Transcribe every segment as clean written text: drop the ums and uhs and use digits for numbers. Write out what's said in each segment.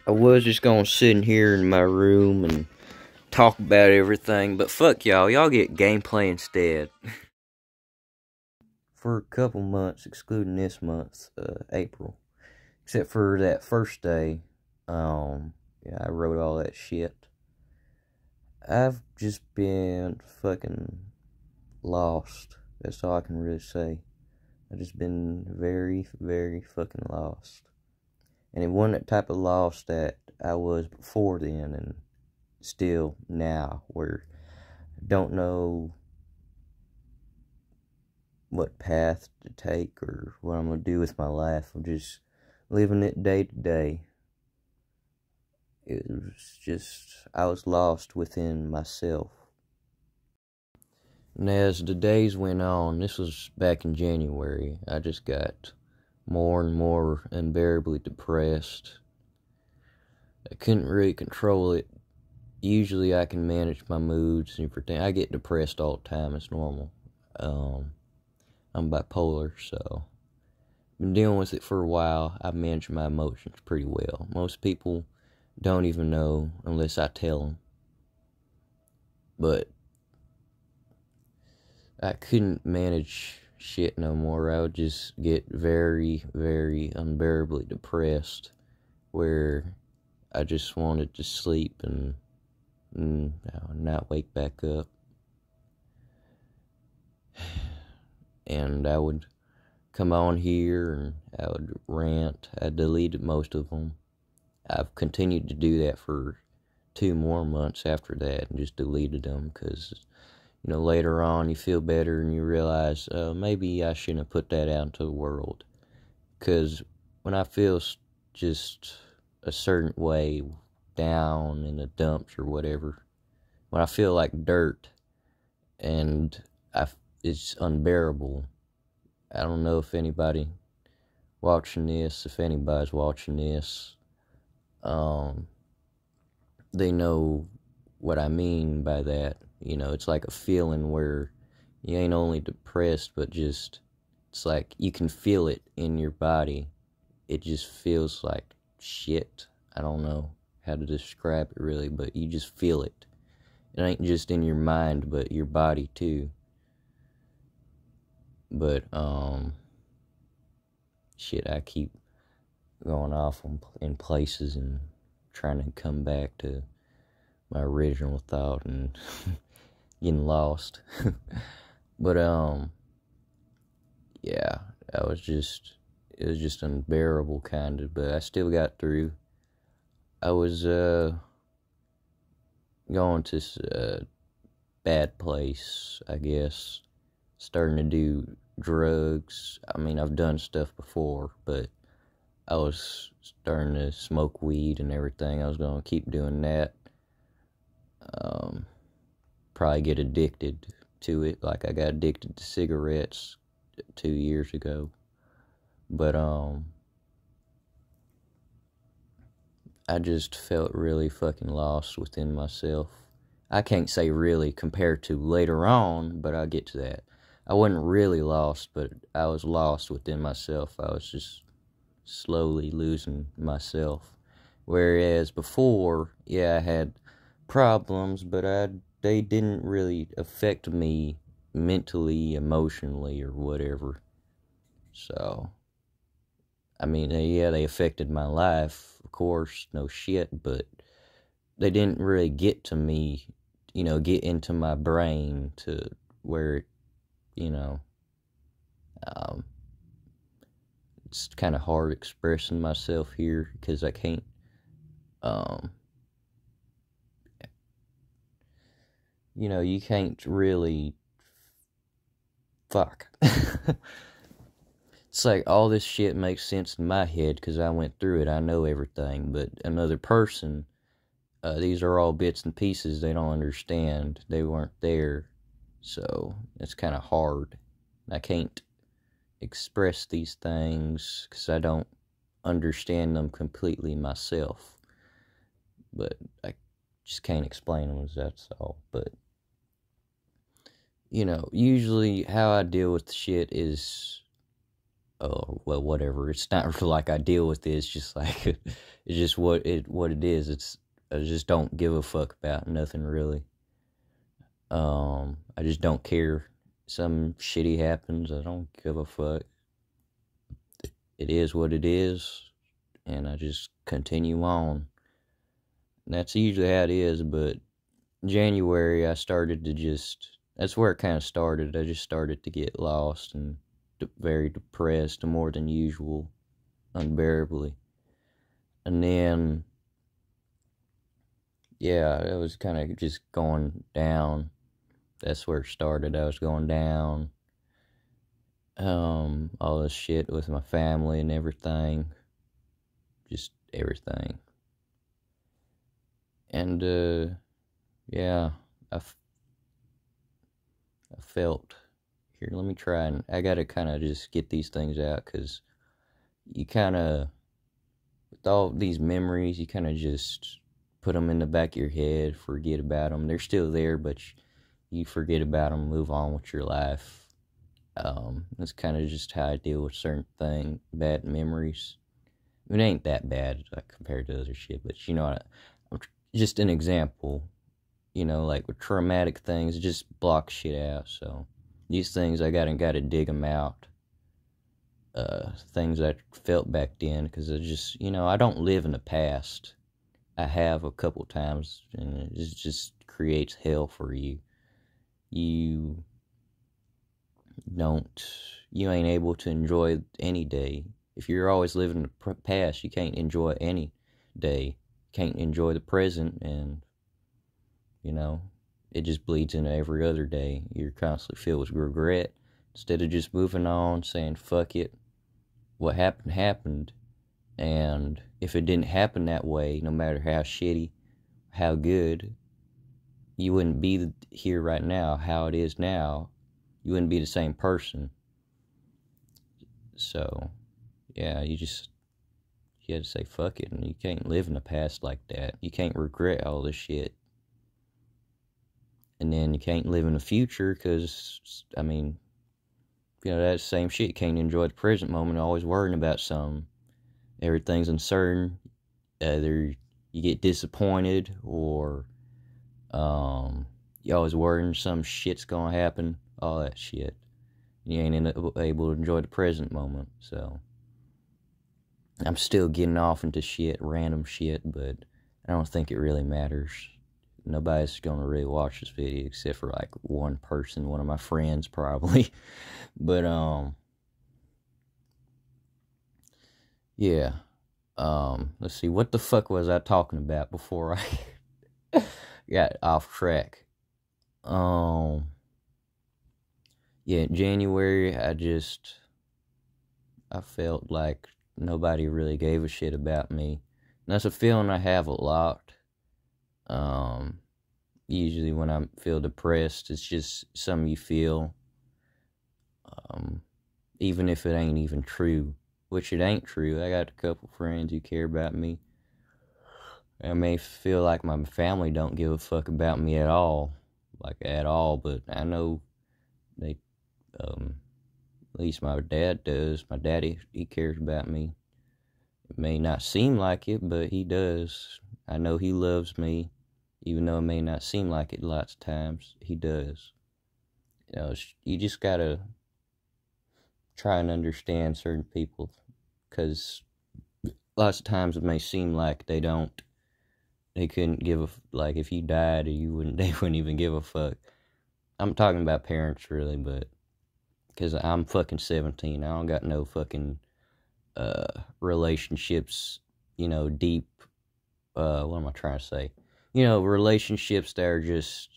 I was just gonna sit in here in my room and talk about everything, but fuck y'all. Y'all get gameplay instead. For a couple months, excluding this month, April. Except for that first day, yeah, I wrote all that shit. I've just been fucking lost. That's all I can really say. I've just been very, very fucking lost. And it wasn't that type of lost that I was before then and still now, where I don't know what path to take or what I'm going to do with my life. I'm just living it day to day. It was just, I was lost within myself. And as the days went on, this was back in January, I just got more and more unbearably depressed. I couldn't really control it. Usually I can manage my moods and everything. I get depressed all the time, it's normal. I'm bipolar, so I've been dealing with it for a while. I've managed my emotions pretty well. Most people don't even know unless I tell them. But I couldn't manage shit no more. I would just get very, very unbearably depressed, where I just wanted to sleep and not wake back up. And I would come on here and I would rant. I deleted most of them. I've continued to do that for 2 more months after that and just deleted them because, you know, later on you feel better and you realize, maybe I shouldn't have put that out into the world. Because when I feel just a certain way, down in the dumps or whatever, when I feel like dirt and it's unbearable. I don't know if anybody's watching this, they know what I mean by that. You know, it's like a feeling where you ain't only depressed, but just, it's like you can feel it in your body. It just feels like shit. I don't know how to describe it really, but you just feel it. It ain't just in your mind, but your body too. But, shit, I keep going off in places and trying to come back to my original thought and getting lost. But, yeah, it was just unbearable, kind of, but I still got through. I was, going to a bad place, I guess, starting to do drugs. I mean, I've done stuff before, but I was starting to smoke weed and everything. I was going to keep doing that. Probably get addicted to it, like I got addicted to cigarettes 2 years ago. But, I just felt really fucking lost within myself. I can't say really compared to later on, but I'll get to that. I wasn't really lost, but I was lost within myself. I was just slowly losing myself. Whereas before, yeah, I had problems, but they didn't really affect me mentally, emotionally, or whatever. So, I mean, yeah, they affected my life, of course, no shit, but they didn't really get to me, you know, get into my brain to where, you know, it's kind of hard expressing myself here because I can't, you know, you can't really, fuck. It's like all this shit makes sense in my head because I went through it, I know everything, but another person, these are all bits and pieces they don't understand, they weren't there, so it's kind of hard. I can't express these things because I don't understand them completely myself, but I just can't explain them, that's all. But, you know, usually how I deal with shit is oh well, whatever. It's not like I deal with it. It's just like it's just what it is. It's I just don't give a fuck about nothing really. I just don't care. Some shitty happens. I don't give a fuck. It is what it is, and I just continue on. And that's usually how it is. But January, I started to just. That's where it kind of started. I just started to get lost and very depressed, more than usual, unbearably. And then, yeah, it was kind of just going down. That's where it started. I was going down. All this shit with my family and everything. Just everything. And, yeah, I felt. Here, let me try and. I gotta kind of just get these things out, because you kind of. With all these memories, you kind of just put them in the back of your head, forget about them. They're still there, but you forget about them, move on with your life. That's kind of just how I deal with certain bad memories. I mean, it ain't that bad like, compared to other shit, but you know, just an example. You know, like with traumatic things, just block shit out. So these things, I gotta dig them out. Things I felt back then, because I just, you know, I don't live in the past. I have a couple times, and it just creates hell for you. You ain't able to enjoy any day. If you're always living in the past, you can't enjoy any day. Can't enjoy the present, and, you know, it just bleeds into every other day. You're constantly filled with regret. Instead of just moving on, saying, fuck it. What happened, happened. And if it didn't happen that way, no matter how shitty, how good, you wouldn't be here right now, how it is now. You wouldn't be the same person. So, yeah, you had to say fuck it, and you can't live in the past like that. You can't regret all this shit. And then you can't live in the future, because, I mean, you know, that's the same shit. You can't enjoy the present moment, always worrying about something. Everything's uncertain. Either you get disappointed, or you always worrying some shit's gonna happen. All that shit. You ain't able to enjoy the present moment. So I'm still getting off into shit, random shit, but I don't think it really matters. Nobody's gonna really watch this video except for like one person, one of my friends probably. But yeah. Let's see, what the fuck was I talking about before I got off track? Yeah, January, I felt like nobody really gave a shit about me. And that's a feeling I have a lot. Usually when I feel depressed, it's just something you feel, even if it ain't even true, which it ain't true. I got a couple friends who care about me. I may feel like my family don't give a fuck about me at all, but I know they, at least my dad does. My daddy, he cares about me. It may not seem like it, but he does. I know he loves me, even though it may not seem like it lots of times. He does. You know, you just gotta try and understand certain people, because lots of times it may seem like they couldn't give a, like, if you died, they wouldn't even give a fuck. I'm talking about parents, really, but, because I'm fucking 17, I don't got no fucking, relationships, you know, deep, what am I trying to say? You know, relationships that are just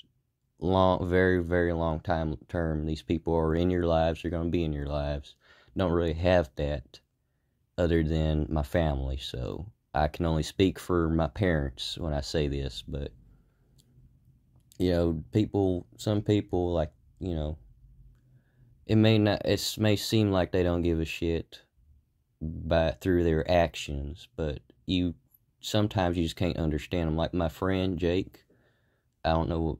long, very, very long term. These people are in your lives, they're gonna be in your lives. Don't really have that other than my family, so I can only speak for my parents when I say this, but, you know, some people, like, you know, it may seem like they don't give a shit through their actions, but sometimes you just can't understand them. Like my friend Jake, I don't know,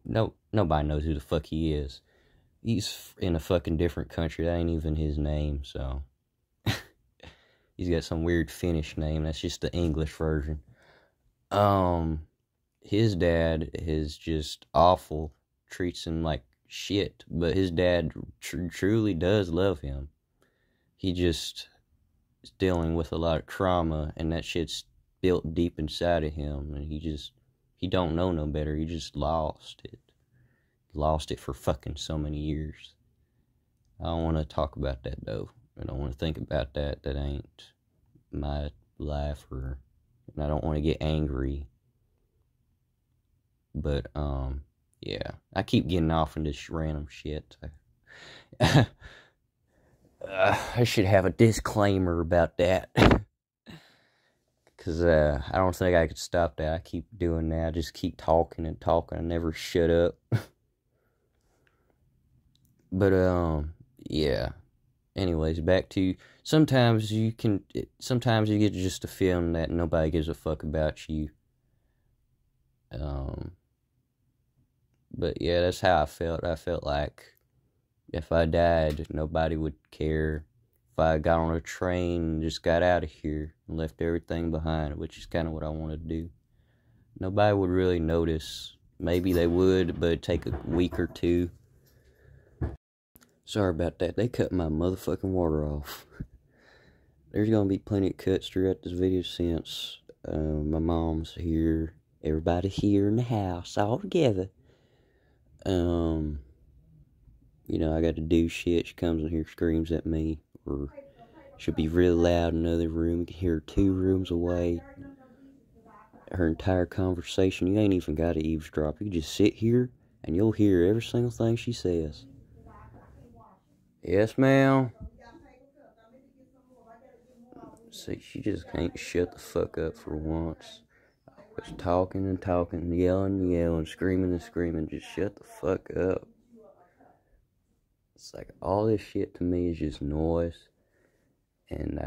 nobody knows who the fuck he is. He's in a fucking different country. That ain't even his name, so He's got some weird Finnish name. That's just the English version. His dad is just awful, treats him like shit, but his dad truly does love him. He just is dealing with a lot of trauma, and that shit's built deep inside of him, and he don't know no better. He just lost it for fucking so many years. I don't want to talk about that though. I don't want to think about that. That ain't my life, and I don't want to get angry. But yeah, I keep getting off into this random shit. I should have a disclaimer about that. Because I don't think I could stop that. I keep doing that. I just keep talking and talking. I never shut up. But, yeah. Anyways, back to, sometimes you get just a feeling that nobody gives a fuck about you. But yeah, that's how I felt. I felt like if I died, nobody would care. If I got on a train and just got out of here and left everything behind, which is kind of what I wanted to do, nobody would really notice. Maybe they would, but it'd take a week or two. Sorry about that. They cut my motherfucking water off. There's gonna be plenty of cuts throughout this video since my mom's here. Everybody here in the house, all together. You know, I got to do shit. She comes in here, screams at me, or she'll be really loud in another room. You can hear her 2 rooms away. Her entire conversation, you ain't even got to eavesdrop. You can just sit here, and you'll hear every single thing she says. Yes, ma'am. See, she just can't shut the fuck up for once. I was talking and talking, yelling and yelling, screaming and screaming. Just shut the fuck up. It's like all this shit to me is just noise, and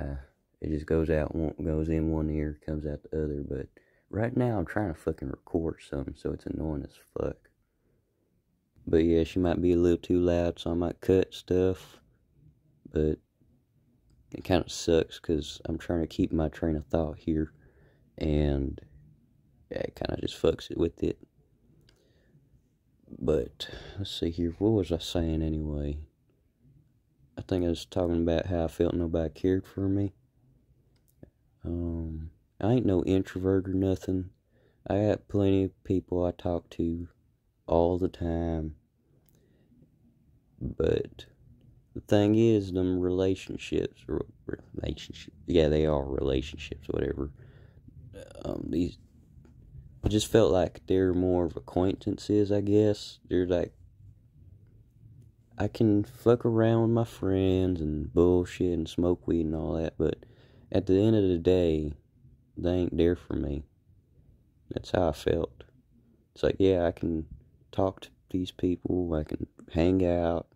it just goes in one ear, comes out the other. But right now I'm trying to fucking record something, so it's annoying as fuck. But yeah, she might be a little too loud, so I might cut stuff. But it kind of sucks because I'm trying to keep my train of thought here, and yeah, it kind of just fucks it with it. But let's see here, what was I saying anyway? I think I was talking about how I felt nobody cared for me. I ain't no introvert or nothing. I got plenty of people I talk to all the time. But the thing is, them relationships, yeah, they are relationships, whatever. I just felt like they're more of acquaintances, I guess. They're like, I can fuck around with my friends and bullshit and smoke weed and all that, but at the end of the day, they ain't there for me. That's how I felt. It's like, yeah, I can talk to these people, I can hang out,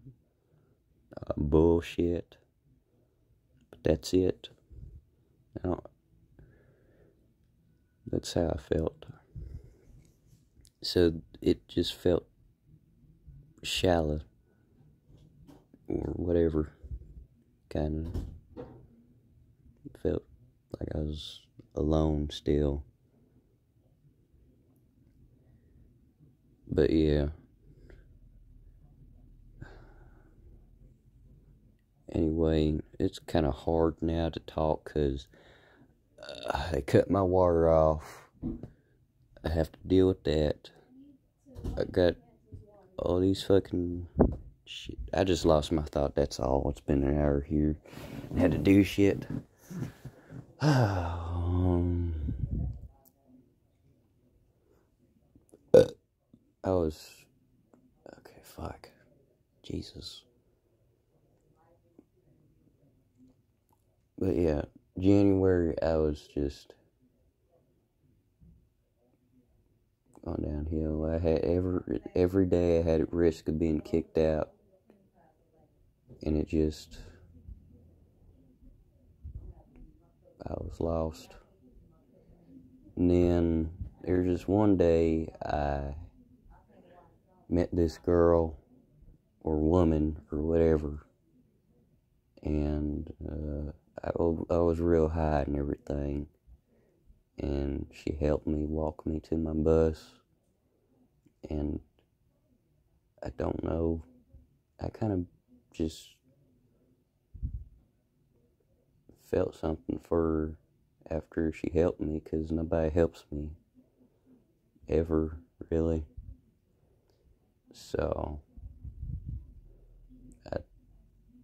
bullshit, but that's it. That's how I felt. So it just felt shallow, or whatever, kind of felt like I was alone still. But yeah, anyway, it's kind of hard now to talk because they cut my water off. I have to deal with that. I got all these fucking shit. I just lost my thought, that's all. It's been an hour here. I had to do shit. I was... Okay, fuck. Jesus. But yeah, January, I was just on downhill. I had every day I had a risk of being kicked out, and it just, I was lost. And then there was just one day I met this girl or woman or whatever, and I was real high and everything, and she helped me walk me to my bus, and I don't know, I kind of just felt something for her after she helped me, because nobody helps me ever, really. So I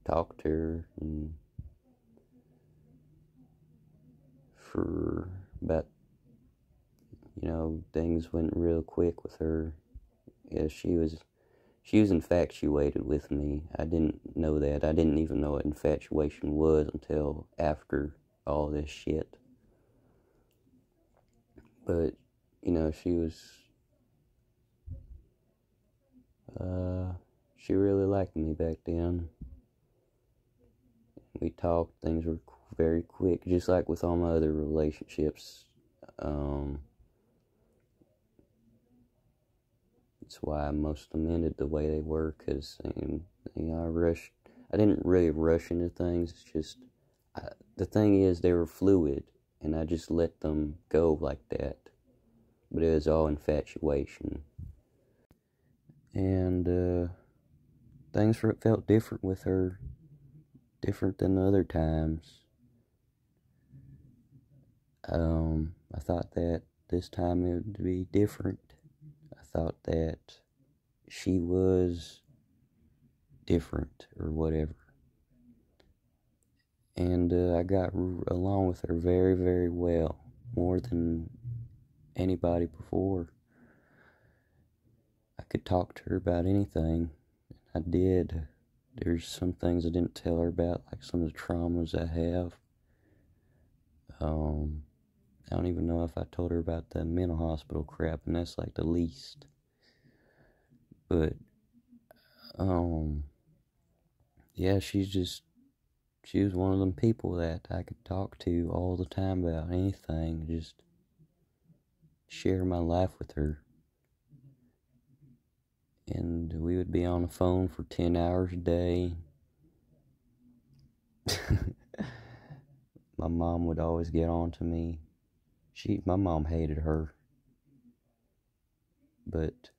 talked to her, and for about, things went real quick with her. Yeah, she was infatuated with me. I didn't know that. I didn't even know what infatuation was until after all this shit. But, she really liked me back then. We talked, things were very quick, just like with all my other relationships. That's why most of them ended the way they were, because, I didn't really rush into things. It's just, the thing is, they were fluid, and I just let them go like that. But it was all infatuation. And, things felt different with her, different than other times. I thought that this time it would be different. I thought that she was different or whatever. And I got along with her very, very well, more than anybody before. I could talk to her about anything. I did. There's some things I didn't tell her about, like some of the traumas I have. I don't even know if I told her about the mental hospital crap, and that's like the least. But, yeah, she was one of them people that I could talk to all the time about anything, just share my life with her. And we would be on the phone for 10 hours a day. My mom would always get on to me. My mom hated her. But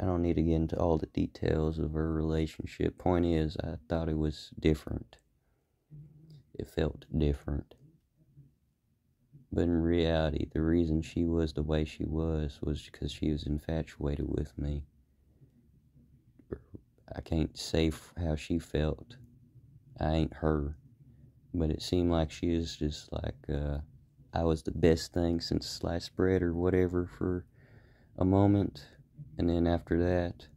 I don't need to get into all the details of her relationship. Point is, I thought it was different. It felt different. But in reality, the reason she was the way she was because she was infatuated with me. I can't say how she felt. I ain't her. But it seemed like she was just like, I was the best thing since sliced bread or whatever for a moment. And then after that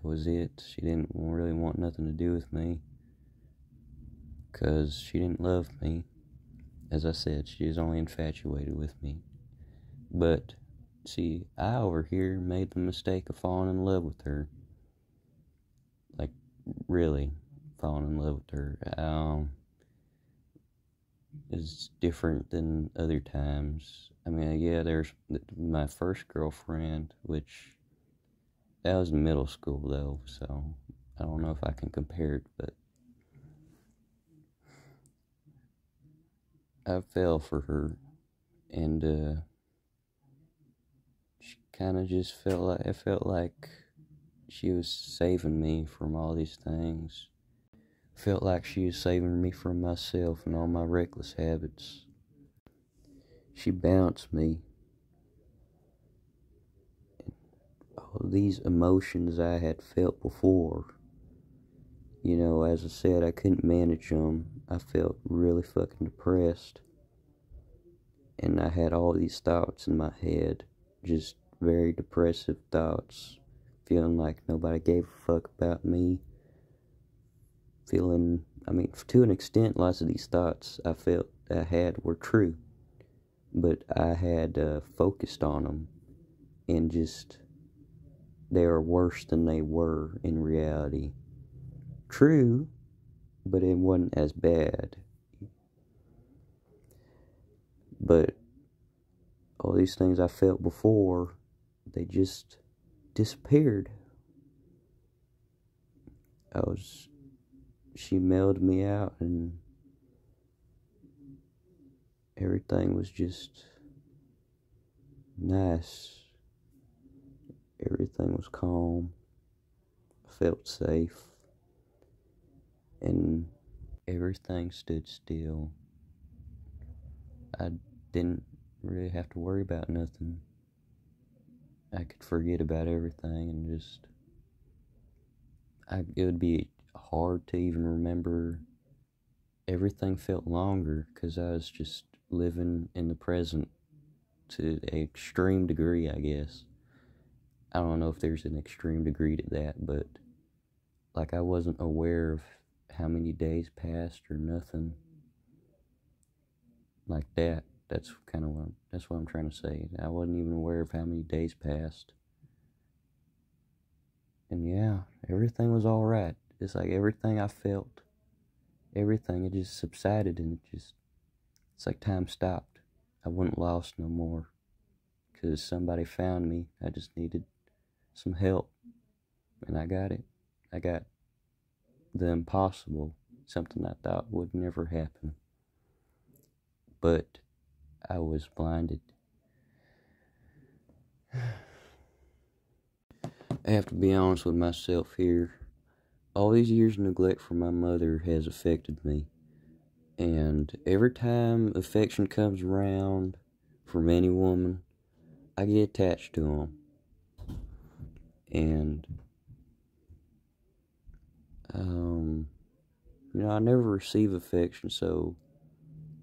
was it. She didn't really want nothing to do with me, because she didn't love me. As I said, she was only infatuated with me. But, see, I over here made the mistake of falling in love with her. Like, really falling in love with her. It's different than other times. I mean, yeah, there's my first girlfriend, which that was in middle school, though, so I don't know if I can compare it, but I fell for her, and she kind of just it felt like she was saving me from all these things. Felt like she was saving me from myself and all my reckless habits. She bounced me. All these emotions I had felt before, as I said, I couldn't manage them. I felt really fucking depressed. And I had all these thoughts in my head, just very depressive thoughts, feeling like nobody gave a fuck about me. To an extent, lots of these thoughts I felt I had were true, but I had focused on them, and just, they were worse than they were in reality. True, but it wasn't as bad. But all these things I felt before, they just disappeared. She mailed me out, and everything was just nice. Everything was calm. I felt safe. And everything stood still. I didn't really have to worry about nothing. I could forget about everything and just... it would be hard to even remember. Everything felt longer because I was just living in the present to an extreme degree, I guess. I don't know if there's an extreme degree to that, but like I wasn't aware of how many days passed or nothing like that. That's kind of what I'm trying to say. I wasn't even aware of how many days passed. And yeah, everything was all right. It's like everything I felt, everything, it just subsided, and it's like time stopped. I wasn't lost no more because somebody found me. I just needed some help, and I got it. I got the impossible, something I thought would never happen. But I was blinded. I have to be honest with myself here. All these years of neglect from my mother has affected me. And every time affection comes around from any woman, I get attached to them. And, I never receive affection, so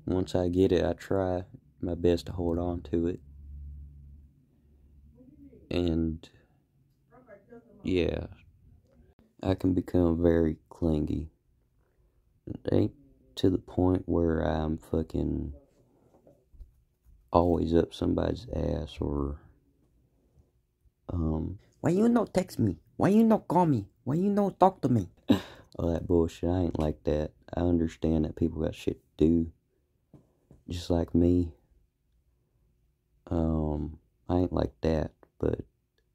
once I get it, I try my best to hold on to it. And, yeah, I can become very clingy. It ain't to the point where I'm fucking always up somebody's ass or, why you no text me? Why you no call me? Why you no talk to me? All that bullshit. I ain't like that. I understand that people got shit to do, just like me. I ain't like that, but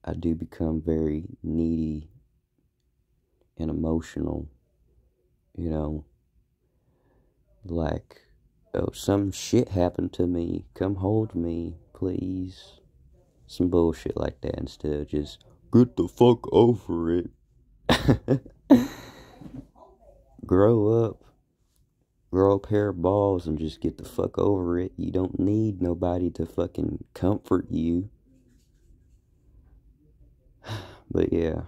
I do become very needy and emotional, like, oh, some shit happened to me, come hold me, please. Some bullshit like that instead of just, get the fuck over it. Grow up. Grow a pair of balls and just get the fuck over it. You don't need nobody to fucking comfort you. But yeah.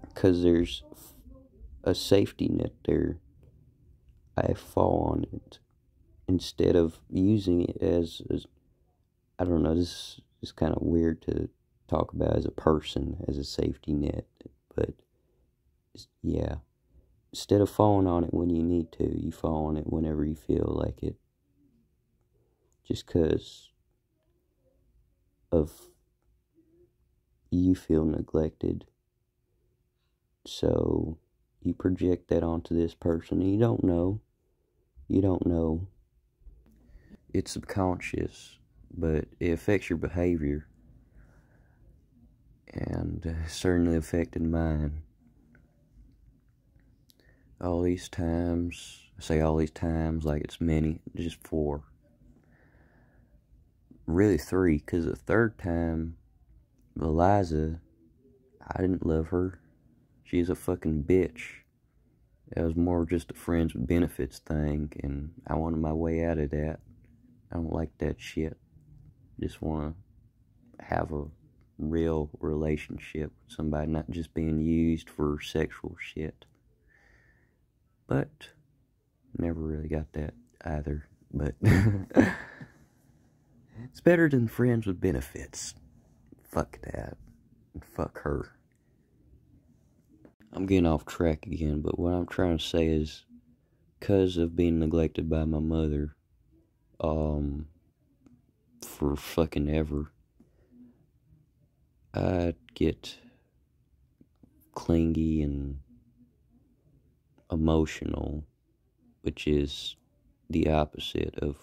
Because there's a safety net there. I fall on it. Instead of using it as I don't know, this is kind of weird to talk about as a person, as a safety net. But yeah. Instead of falling on it when you need to, you fall on it whenever you feel like it. Just because of you feel neglected. So you project that onto this person, and you don't know. You don't know. It's subconscious, but it affects your behavior. And certainly affected mine. All these times, I say all these times like it's many, just 4. Really 3, because the third time, Eliza, I didn't love her. She's a fucking bitch. It was more just a friends with benefits thing, and I wanted my way out of that. I don't like that shit. Just want to have a real relationship with somebody, not just being used for sexual shit. But never really got that either. But it's better than friends with benefits. Fuck that. And fuck her. I'm getting off track again, but what I'm trying to say is, because of being neglected by my mother, for fucking ever, I'd get clingy and emotional, which is the opposite of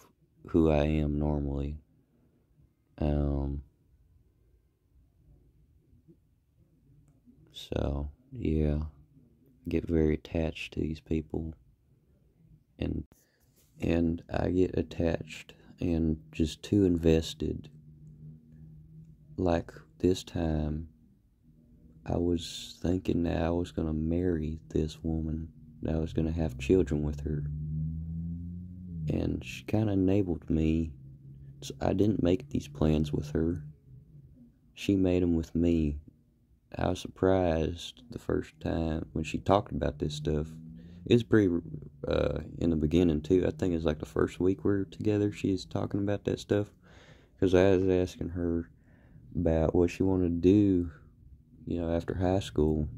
who I am normally. So, yeah, get very attached to these people, and and I get attached and just too invested. Like this time, I was thinking that I was gonna marry this woman, that I was gonna have children with her, and she kind of enabled me. So I didn't make these plans with her. She made them with me. I was surprised the first time when she talked about this stuff. It was pretty in the beginning too. I think it's like the first week we were together. She's talking about that stuff because I was asking her about what she wanted to do, after high school,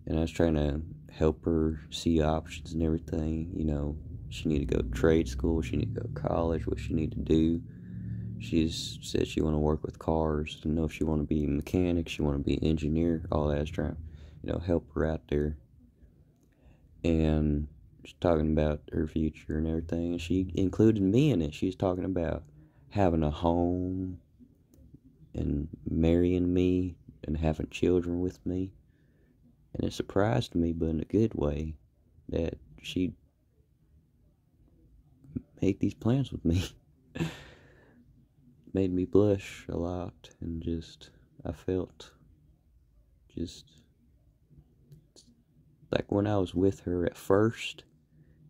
and I was trying to help her see options and everything. She need to go to trade school. She need to go to college. What she need to do. She's said she want to work with cars. Didn't know if she want to be a mechanic. She want to be an engineer. All that. I was trying, help her out there. And she's talking about her future and everything. And she included me in it. She's talking about having a home and marrying me and having children with me. And it surprised me, but in a good way, that she made these plans with me. Made me blush a lot, and I felt just like when I was with her at first,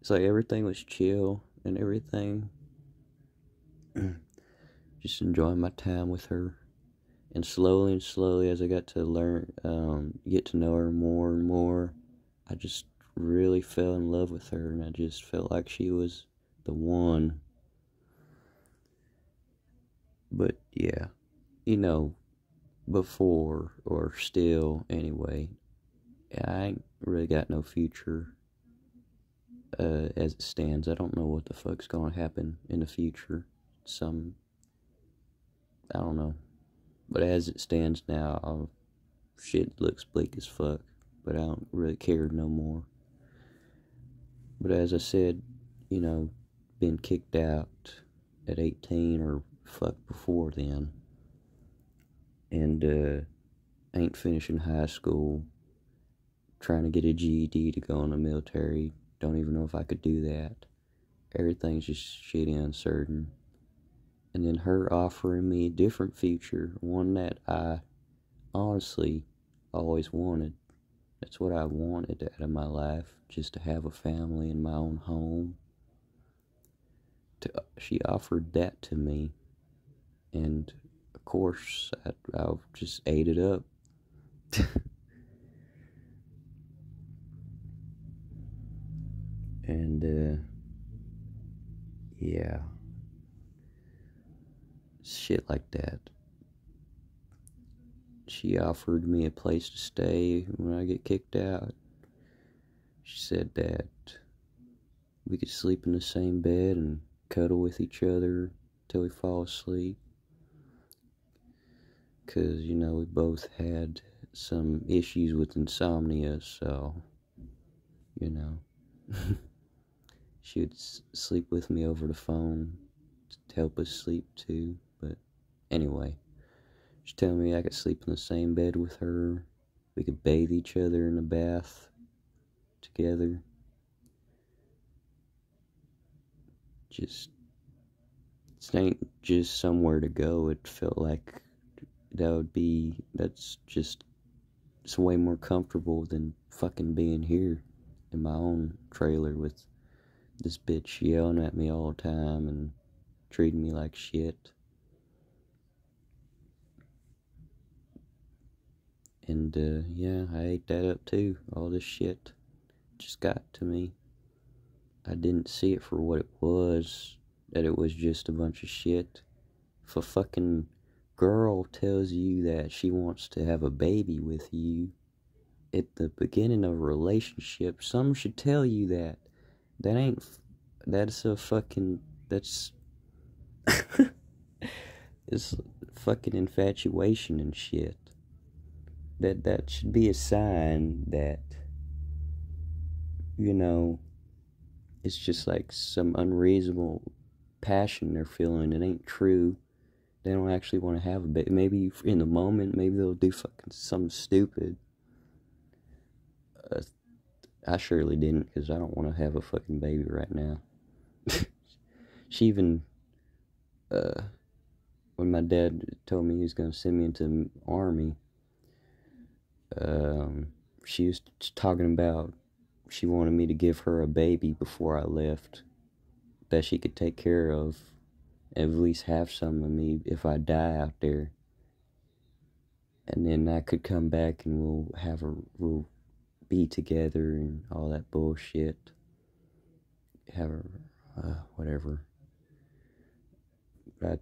it's like everything was chill and everything. Just enjoying my time with her. And slowly, as I got to get to know her more and more, I just really fell in love with her, and I just felt like she was the one. But yeah, before or still anyway, I ain't really got no future as it stands. I don't know what the fuck's gonna happen in the future. I don't know. But as it stands now, shit looks bleak as fuck. But I don't really care no more. But as I said, being kicked out at 18 or fuck before then. And ain't finishing high school. Trying to get a GED to go in the military. Don't even know if I could do that. Everything's just shitty uncertain. And then her offering me a different future, one that I honestly always wanted. That's what I wanted out of my life, just to have a family in my own home. She offered that to me, and of course I just ate it up. And yeah, shit like that. She offered me a place to stay when I get kicked out. She said that we could sleep in the same bed and cuddle with each other till we fall asleep. Because, we both had some issues with insomnia, so, she would sleep with me over the phone to help us sleep too. But anyway, she's telling me I could sleep in the same bed with her. We could bathe each other in the bath together. It ain't just somewhere to go. It felt like it's way more comfortable than fucking being here in my own trailer with this bitch yelling at me all the time and treating me like shit. And yeah, I ate that up too. All this shit just got to me. I didn't see it for what it was, that it was just a bunch of shit. If a fucking girl tells you that she wants to have a baby with you at the beginning of a relationship, some should tell you that. That's it's fucking infatuation and shit. That should be a sign that, it's just like some unreasonable passion they're feeling. It ain't true. They don't actually want to have a baby. Maybe in the moment, maybe they'll do fucking something stupid. I surely didn't, because I don't want to have a fucking baby right now. She even, when my dad told me he was going to send me into the army, she was talking about she wanted me to give her a baby before I left that she could take care of and at least have some of me if I die out there. And then I could come back and we'll be together and all that bullshit. Have her, whatever. Why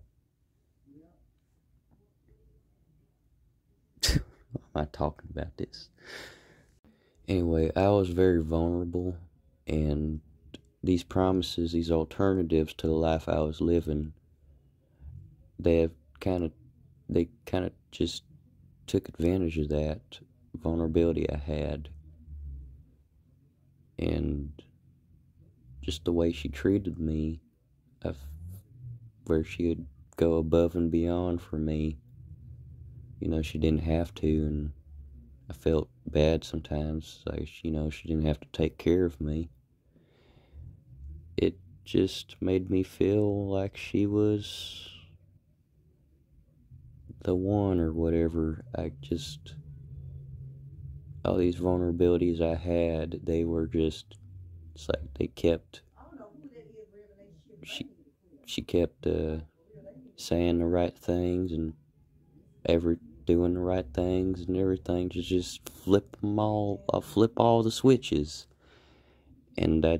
am I talking about this? Anyway, I was very vulnerable, and these promises, these alternatives to the life I was living, they kind of just took advantage of that vulnerability I had, and just the way she treated me, where she would go above and beyond for me. You know, she didn't have to, and I felt bad sometimes. Like, you know, she didn't have to take care of me. It just made me feel like she was the one or whatever. All these vulnerabilities I had, they were just, it's like they kept, she kept saying the right things and doing the right things and everything to just flip them all. I'll flip all the switches, and I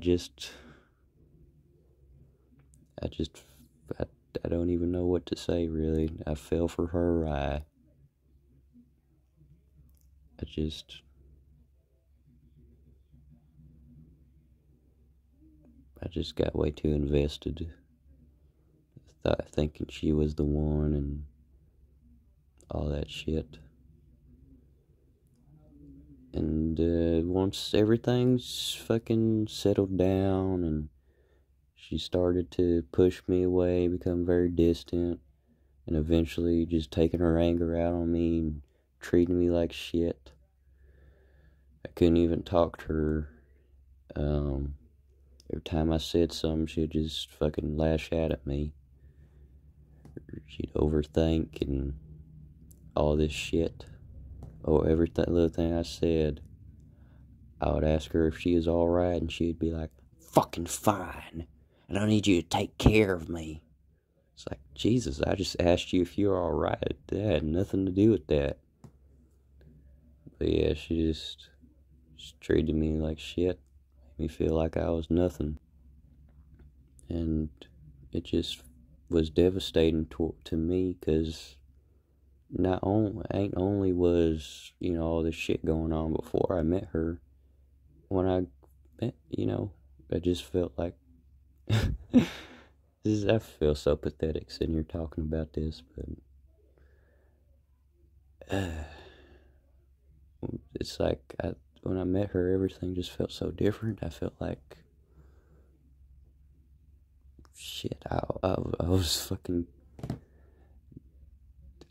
don't even know what to say, really. I fell for her. I just got way too invested, thinking she was the one and all that shit. And once everything's fucking settled down and she started to push me away, become very distant, and eventually just taking her anger out on me and treating me like shit. I couldn't even talk to her. Every time I said something, she'd just fucking lash out at me. She'd overthink and all this shit. Every little thing I said, I would ask her if she was alright, and she'd be like, fucking fine. And I need you to take care of me. It's like, Jesus, I just asked you if you're alright. That had nothing to do with that. But yeah, she just treated me like shit. Made me feel like I was nothing. And it just was devastating to me, because ain't only was, you know, all this shit going on before I met her. When I met, you know, I just felt like I feel so pathetic sitting here talking about this, but it's like when I met her, everything just felt so different. I felt like shit. I was fucking.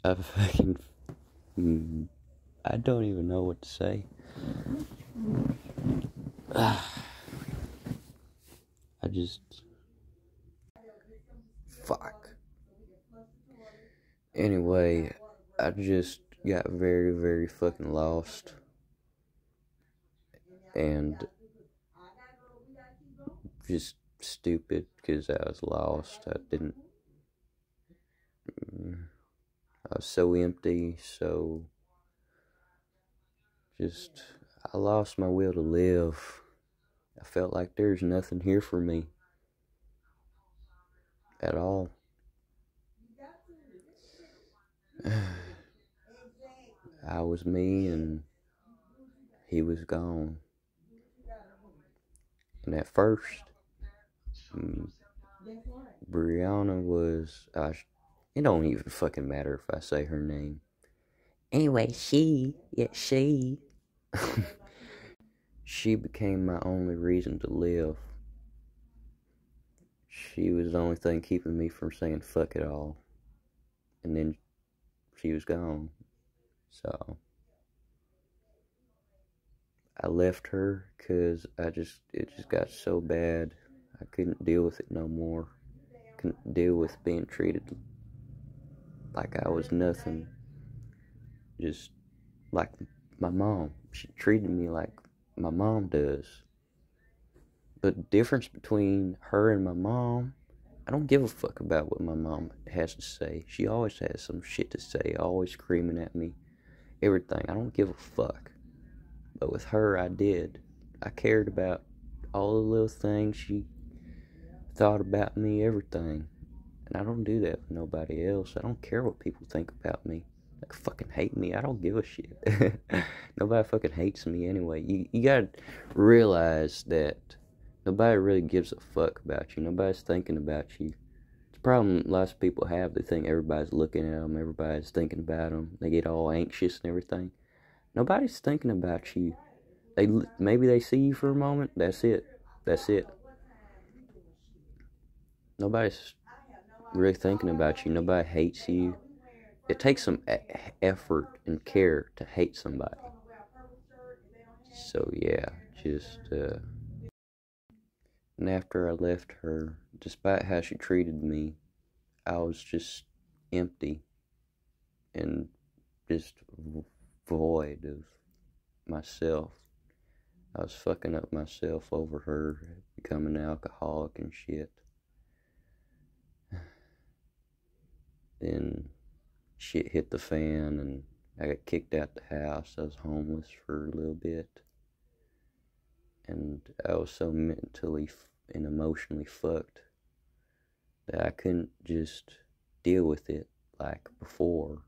I don't even know what to say. I just. Fuck. Anyway, I just got very, very fucking lost. And just stupid because I was lost. I was so empty, I lost my will to live. I felt like there's nothing here for me at all. I was me and he was gone. And at first, Brianna was, it don't even fucking matter if I say her name. Anyway, she became my only reason to live. She was the only thing keeping me from saying fuck it all. And then she was gone. So I left her because it just got so bad. I couldn't deal with it no more. couldn't deal with being treated like I was nothing. Just like my mom. She treated me like my mom does. But the difference between her and my mom, I don't give a fuck about what my mom has to say. She always has some shit to say, always screaming at me, everything. I don't give a fuck. But with her, I did. I cared about all the little things she thought about me, everything. And I don't do that with nobody else. I don't care what people think about me. Like, fucking hate me. I don't give a shit. Nobody fucking hates me anyway. You gotta realize that nobody really gives a fuck about you. Nobody's thinking about you. It's a problem lots of people have. They think everybody's looking at them. Everybody's thinking about them. They get all anxious and everything. Nobody's thinking about you. Maybe they see you for a moment. That's it. That's it. Nobody's really thinking about you. Nobody hates you. It takes some effort and care to hate somebody. So yeah, just and after I left her, despite how she treated me, I was just empty and just void of myself. I was fucking up myself over her becoming an alcoholic and shit. Then shit hit the fan and I got kicked out the house. I was homeless for a little bit. And I was so mentally and emotionally fucked that I couldn't just deal with it like before.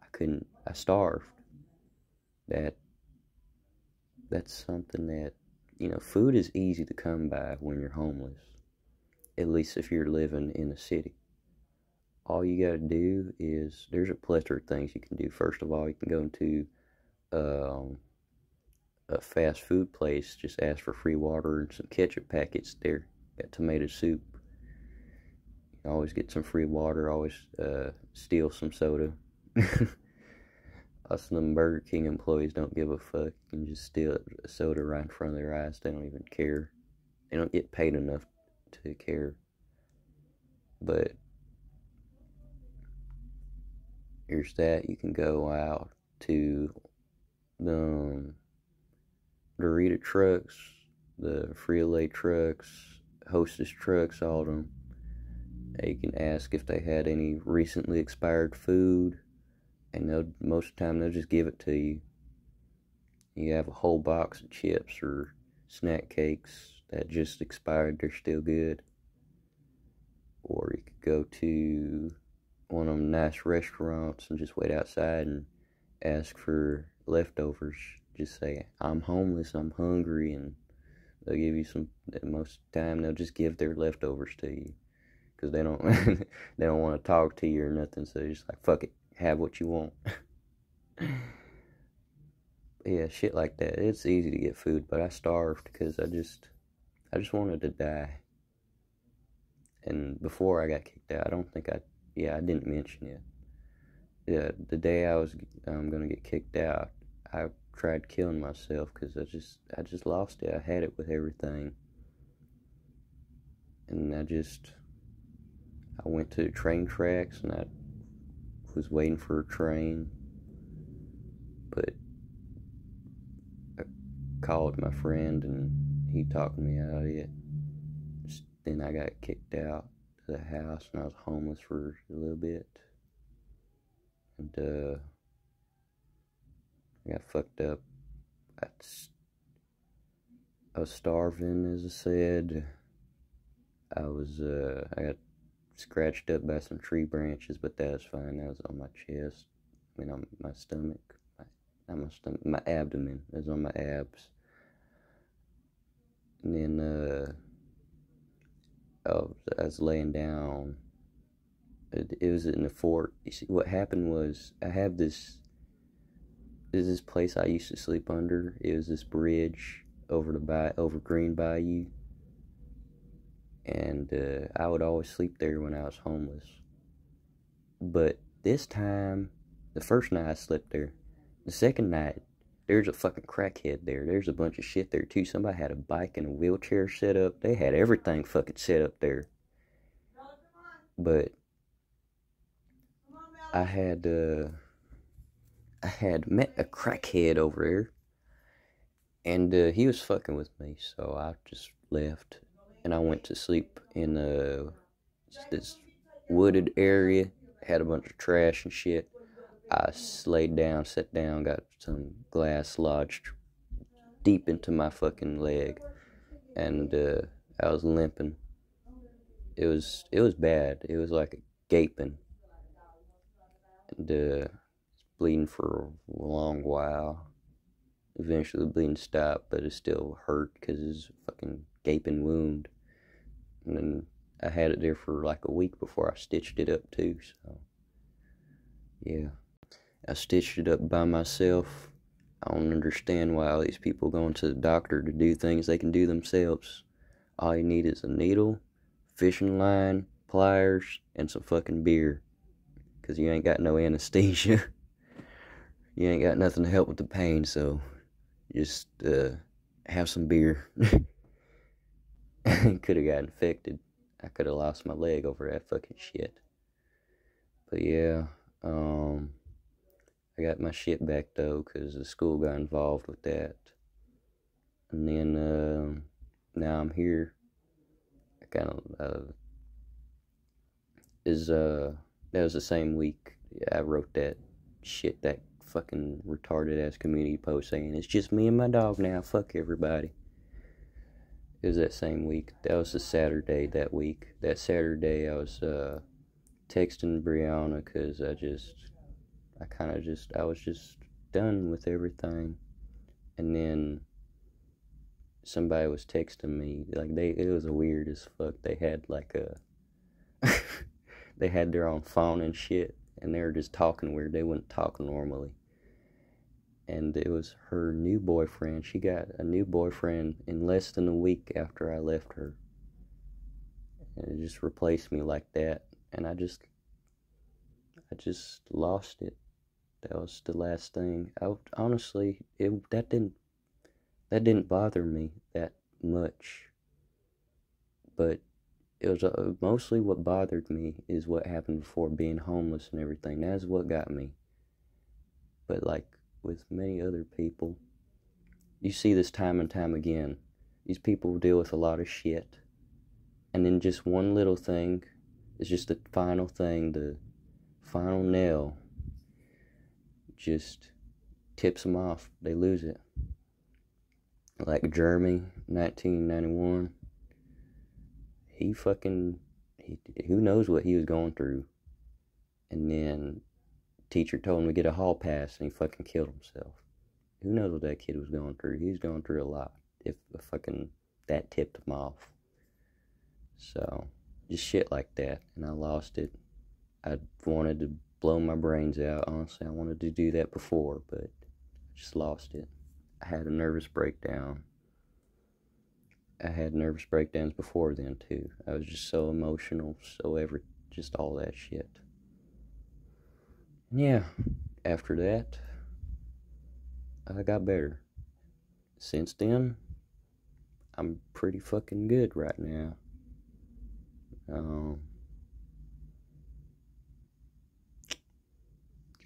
I starved. That's something that, food is easy to come by when you're homeless. At least if you're living in a city. All you gotta do is, there's a plethora of things you can do. First of all, you can go into a fast food place, just ask for free water and some ketchup packets there. Got tomato soup. You always get some free water, always steal some soda. Us them Burger King employees don't give a fuck. You can just steal a soda right in front of their eyes. They don't even care. They don't get paid enough to care. But here's that. You can go out to the Dorita trucks, the Frito-Lay trucks, Hostess trucks, all of them. You can ask if they had any recently expired food, and most of the time they'll just give it to you. You have a whole box of chips or snack cakes that just expired, they're still good. Or you could go to one of them nice restaurants and just wait outside and ask for leftovers. Just say, I'm homeless, I'm hungry, and they'll give you some. Most of the time they'll just give their leftovers to you, because they don't they don't want to talk to you or nothing, so they're just like, fuck it, have what you want. Yeah, shit like that. It's easy to get food, but I starved because I just wanted to die. And before I got kicked out, I didn't mention it. Yeah, the day I was gonna get kicked out, I tried killing myself because I just lost it. I had it with everything, and I went to the train tracks and I was waiting for a train, but I called my friend and he talked me out of it. Then I got kicked out to the house and I was homeless for a little bit. And I got fucked up. I was starving, as I said. I got scratched up by some tree branches, but that was fine. That was on my chest. On my stomach. Not my stomach, my abdomen. That was on my abs. And then, I was laying down. It was in the fort. You see, what happened was, there's this place I used to sleep under. It was this bridge over Green Bayou. And I would always sleep there when I was homeless. But this time, the first night I slept there. The second night, there's a fucking crackhead there. There's a bunch of shit there too. Somebody had a bike and a wheelchair set up. They had everything fucking set up there. But I had met a crackhead over there, and he was fucking with me, so I just left, and I went to sleep in this wooded area, had a bunch of trash and shit. I sat down, got some glass lodged deep into my fucking leg, and I was limping. It was bad. It was like a gaping, and bleeding for a long while. Eventually the bleeding stopped, but it still hurt because it's a fucking gaping wound. And then I had it there for like a week before I stitched it up too, so yeah. I stitched it up by myself. I don't understand why all these people going to the doctor to do things they can do themselves. All you need is a needle, fishing line, pliers, and some fucking beer. Because you ain't got no anesthesia. You ain't got nothing to help with the pain, so just have some beer. Could have got infected. I could have lost my leg over that fucking shit. But yeah, I got my shit back though, because the school got involved with that. And then now I'm here. I kind of that was the same week I wrote that shit, that fucking retarded ass community post saying it's just me and my dog now, fuck everybody. It was that same week. That was the Saturday that week. That Saturday I was texting Brianna because I was just done with everything. And then somebody was texting me, like it was weird as fuck. They had like they had their own phone and shit, and they were just talking weird. They wouldn't talk normally. And it was her new boyfriend. She got a new boyfriend in less than a week after I left her. And it just replaced me like that. And I just lost it. That was the last thing. Honestly, that didn't bother me that much. But it was mostly what bothered me is what happened before, being homeless and everything. That's what got me. But like with many other people, you see this time and time again. These people deal with a lot of shit, and then just one little thing is just the final thing, the final nail, just tips them off. They lose it. Like Jeremy, 1991. Who knows what he was going through. And then teacher told him to get a hall pass, and he fucking killed himself. Who knows what that kid was going through? He was going through a lot. If fucking that tipped him off. So, just shit like that. And I lost it. I wanted to blow my brains out. Honestly, I wanted to do that before, but I just lost it. I had a nervous breakdown. I had nervous breakdowns before then, too. I was just so emotional, just all that shit. Yeah, after that, I got better. Since then, I'm pretty fucking good right now.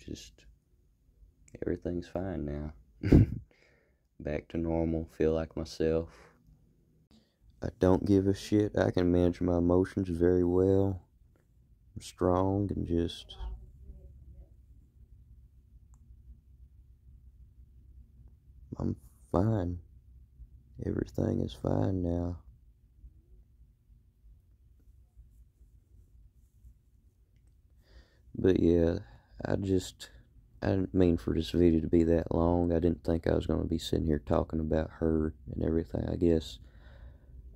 Just, everything's fine now. Back to normal, feel like myself. I don't give a shit. I can manage my emotions very well. I'm strong and just... I'm fine. Everything is fine now. But yeah, I didn't mean for this video to be that long. I didn't think I was going to be sitting here talking about her and everything. I guess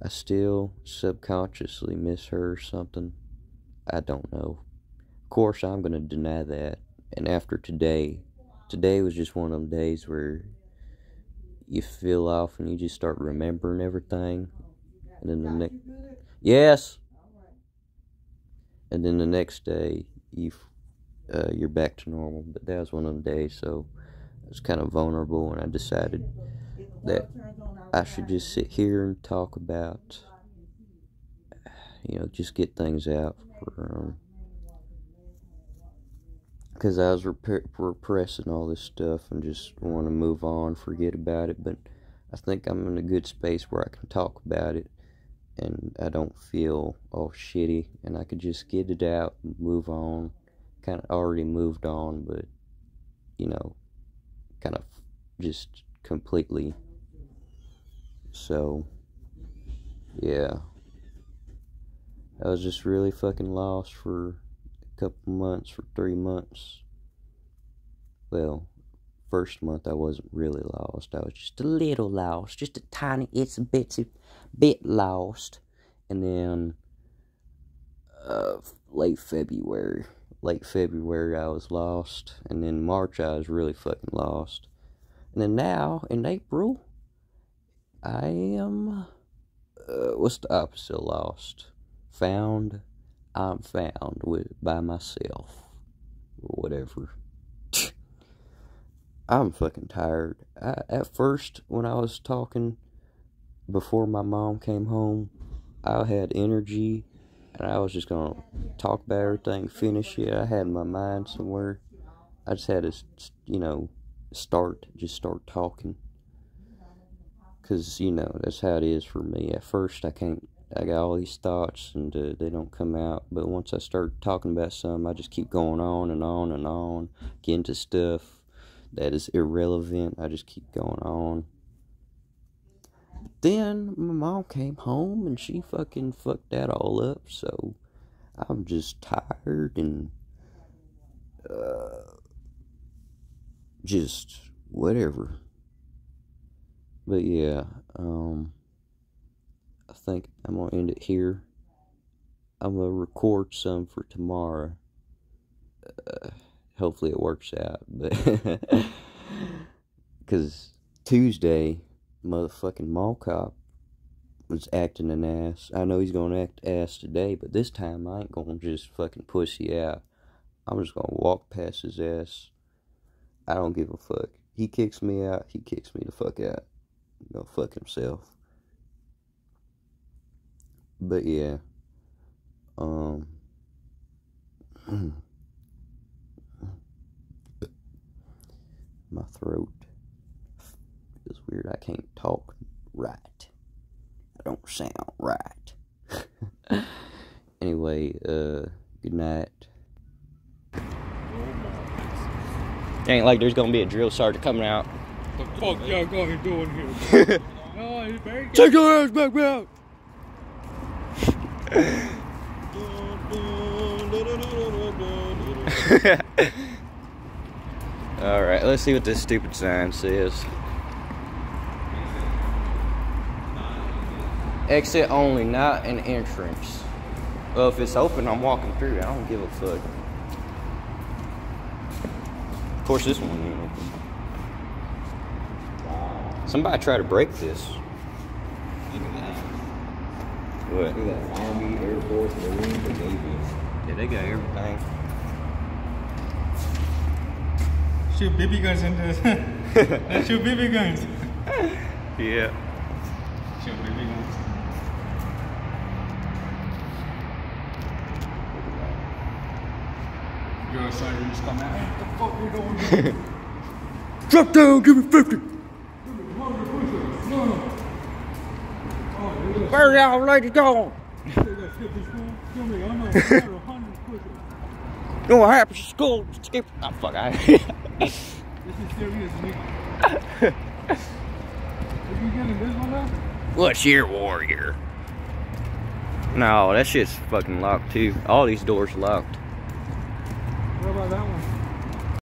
I still subconsciously miss her or something. I don't know. Of course, I'm going to deny that. And after today was just one of them days where you feel off and you just start remembering everything. And then the next... Yes! And then the next day, you're back to normal. But that was one of them days, so I was kind of vulnerable, and I decided that I should just sit here and talk about, just get things out Because I was repressing all this stuff and just want to move on, forget about it. But I think I'm in a good space where I can talk about it and I don't feel all shitty, and I could just get it out and move on. Kind of already moved on, but you know, kind of just completely. So yeah, I was just really fucking lost for a couple months, for 3 months. Well, first month I wasn't really lost. I was just a little lost, just a tiny, it's a bit lost. And then late February I was lost, and then March I was really fucking lost. And then now in April I am what's the opposite of lost? Found. I'm found by myself or whatever. I'm fucking tired. At first, when I was talking before my mom came home, I had energy and I was just gonna talk about everything, finish it. I had my mind somewhere. I just had to, you know, start talking. Because, you know, that's how it is for me. At first, I got all these thoughts and they don't come out. But once I start talking about something, I just keep going on and on and on. Get into stuff that is irrelevant. I just keep going on. But then my mom came home and she fucking fucked that all up. So I'm just tired and just whatever. But yeah, I think I'm gonna end it here. I'm gonna record some for tomorrow. Hopefully it works out, but because Tuesday, motherfucking mall cop was acting an ass. I know he's gonna act ass today, but this time I ain't gonna just fucking pussy out. I'm just gonna walk past his ass. I don't give a fuck. He kicks me out, he kicks me the fuck out. Go fuck himself. But yeah, my throat is weird. I can't talk right. I don't sound right. Anyway, good night. Ain't like there's gonna be a drill sergeant coming out. The fuck y'all going doing here? No, you better take your ass back out. Alright, let's see what this stupid sign says. Exit only, not an entrance. Well, if it's open, I'm walking through. I don't give a fuck. Of course, this one ain't open. Somebody try to break this. Look at that. What? Look at that. Army, Air Force, Marines, and Navy. Yeah, they got everything. shoot BB guns in this. Let's shoot BB guns. Yeah. Shoot BB guns. Girl sergeant just come out. Hey, what the fuck you doing? Drop down, give me 50. Where y'all ladies going? You know what happens to school? Skip. Oh, fuck. This is serious, nigga. If you getting this one up? What's your warrior? No, that shit's fucking locked too. All these doors locked. What about that one?